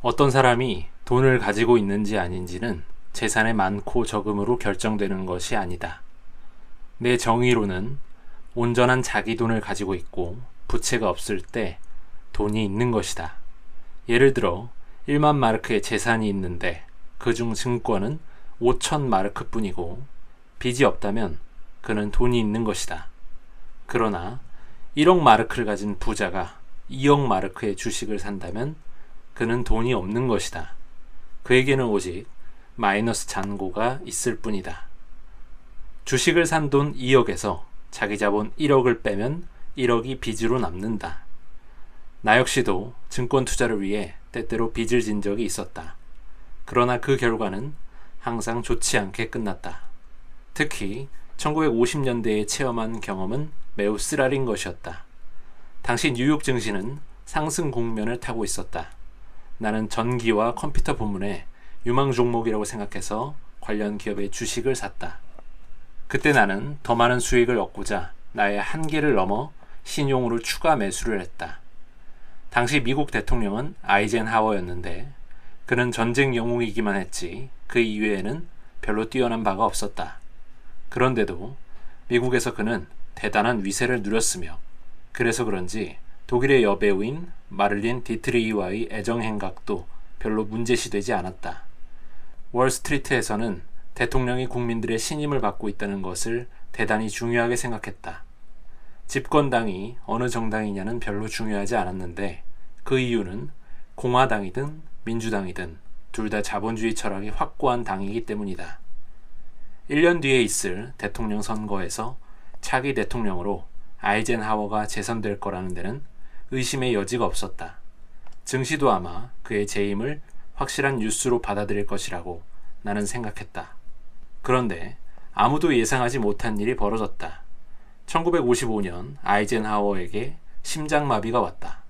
어떤 사람이 돈을 가지고 있는지 아닌지는 재산의 많고 적음으로 결정되는 것이 아니다. 내 정의로는 온전한 자기 돈을 가지고 있고 부채가 없을 때 돈이 있는 것이다. 예를 들어 1만 마르크의 재산이 있는데 그중 증권은 5천 마르크 뿐이고 빚이 없다면 그는 돈이 있는 것이다. 그러나 1억 마르크를 가진 부자가 2억 마르크의 주식을 산다면 그는 돈이 없는 것이다. 그에게는 오직 마이너스 잔고가 있을 뿐이다. 주식을 산 돈 2억에서 자기 자본 1억을 빼면 1억이 빚으로 남는다. 나 역시도 증권 투자를 위해 때때로 빚을 진 적이 있었다. 그러나 그 결과는 항상 좋지 않게 끝났다. 특히 1950년대에 체험한 경험은 매우 쓰라린 것이었다. 당시 뉴욕 증시는 상승 국면을 타고 있었다. 나는 전기와 컴퓨터 부문의 유망 종목이라고 생각해서 관련 기업의 주식을 샀다. 그때 나는 더 많은 수익을 얻고자 나의 한계를 넘어 신용으로 추가 매수를 했다. 당시 미국 대통령은 아이젠하워였는데 그는 전쟁 영웅이기만 했지 그 이외에는 별로 뛰어난 바가 없었다. 그런데도 미국에서 그는 대단한 위세를 누렸으며 그래서 그런지 독일의 여배우인 마를린 디트리히와의 애정 행각도 별로 문제시되지 않았다. 월스트리트에서는 대통령이 국민들의 신임을 받고 있다는 것을 대단히 중요하게 생각했다. 집권당이 어느 정당이냐는 별로 중요하지 않았는데 그 이유는 공화당이든 민주당이든 둘 다 자본주의 철학이 확고한 당이기 때문이다. 1년 뒤에 있을 대통령 선거에서 차기 대통령으로 아이젠하워가 재선될 거라는 데는 의심의 여지가 없었다. 증시도 아마 그의 재임을 확실한 뉴스로 받아들일 것이라고 나는 생각했다. 그런데 아무도 예상하지 못한 일이 벌어졌다. 1955년 아이젠하워에게 심장마비가 왔다.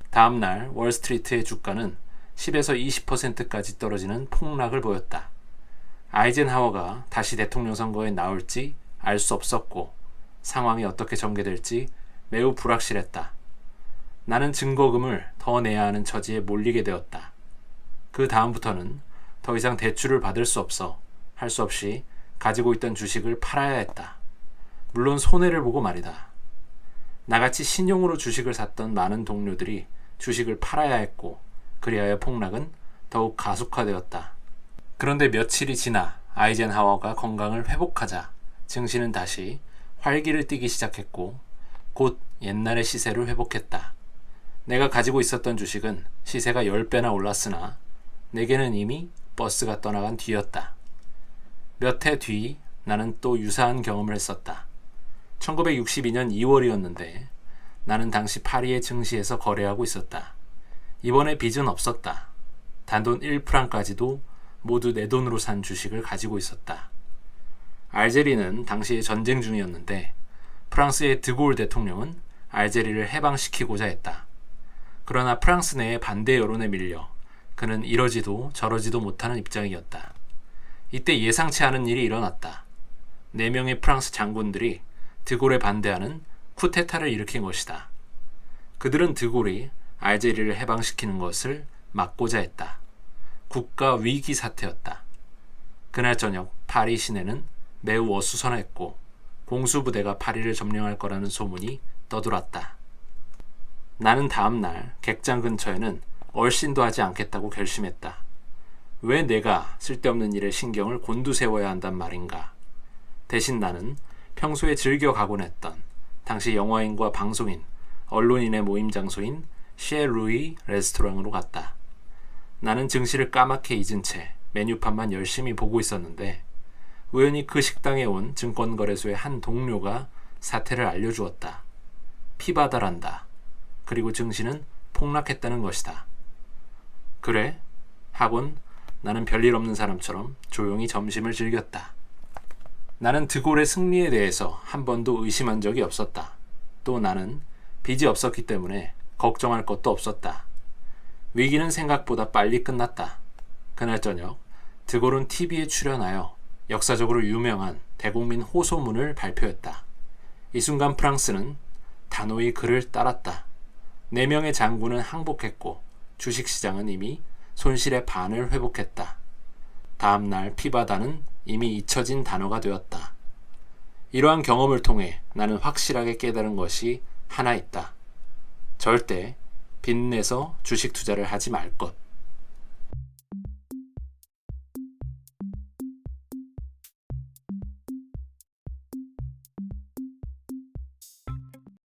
다음 날 월스트리트의 주가는 10에서 20%까지 떨어지는 폭락을 보였다. 아이젠하워가 다시 대통령 선거에 나올지 알 수 없었고 상황이 어떻게 전개될지 매우 불확실했다. 나는 증거금을 더 내야 하는 처지에 몰리게 되었다. 그 다음부터는 더 이상 대출을 받을 수 없어 할 수 없이 가지고 있던 주식을 팔아야 했다. 물론 손해를 보고 말이다. 나같이 신용으로 주식을 샀던 많은 동료들이 주식을 팔아야 했고 그리하여 폭락은 더욱 가속화되었다. 그런데 며칠이 지나 아이젠하워가 건강을 회복하자 증시는 다시 활기를 띠기 시작했고 곧 옛날의 시세를 회복했다. 내가 가지고 있었던 주식은 시세가 10배나 올랐으나 내게는 이미 버스가 떠나간 뒤였다. 몇 해 뒤 나는 또 유사한 경험을 했었다. 1962년 2월이었는데 나는 당시 파리의 증시에서 거래하고 있었다. 이번에 빚은 없었다. 단돈 1프랑까지도 모두 내 돈으로 산 주식을 가지고 있었다. 알제리는 당시에 전쟁 중이었는데 프랑스의 드골 대통령은 알제리를 해방시키고자 했다. 그러나 프랑스 내의 반대 여론에 밀려 그는 이러지도 저러지도 못하는 입장이었다. 이때 예상치 않은 일이 일어났다. 4명의 프랑스 장군들이 드골에 반대하는 쿠데타를 일으킨 것이다. 그들은 드골이 알제리를 해방시키는 것을 막고자 했다. 국가 위기 사태였다. 그날 저녁 파리 시내는 매우 어수선했고 공수부대가 파리를 점령할 거라는 소문이 떠돌았다. 나는 다음 날 객장 근처에는 얼씬도 하지 않겠다고 결심했다. 왜 내가 쓸데없는 일에 신경을 곤두세워야 한단 말인가. 대신 나는 평소에 즐겨 가곤 했던 당시 영화인과 방송인, 언론인의 모임 장소인 셰르이 레스토랑으로 갔다. 나는 증시를 까맣게 잊은 채 메뉴판만 열심히 보고 있었는데 우연히 그 식당에 온 증권거래소의 한 동료가 사태를 알려주었다. 피바다란다. 그리고 증시는 폭락했다는 것이다. 그래? 하곤 나는 별일 없는 사람처럼 조용히 점심을 즐겼다. 나는 드골의 승리에 대해서 한 번도 의심한 적이 없었다. 또 나는 빚이 없었기 때문에 걱정할 것도 없었다. 위기는 생각보다 빨리 끝났다. 그날 저녁 드골은 TV에 출연하여 역사적으로 유명한 대국민 호소문을 발표했다. 이 순간 프랑스는 단호히 그를 따랐다. 4명의 장군은 항복했고 주식시장은 이미 손실의 반을 회복했다. 다음 날 피바다는 이미 잊혀진 단어가 되었다. 이러한 경험을 통해 나는 확실하게 깨달은 것이 하나 있다. 절대 빚내서 주식 투자를 하지 말 것.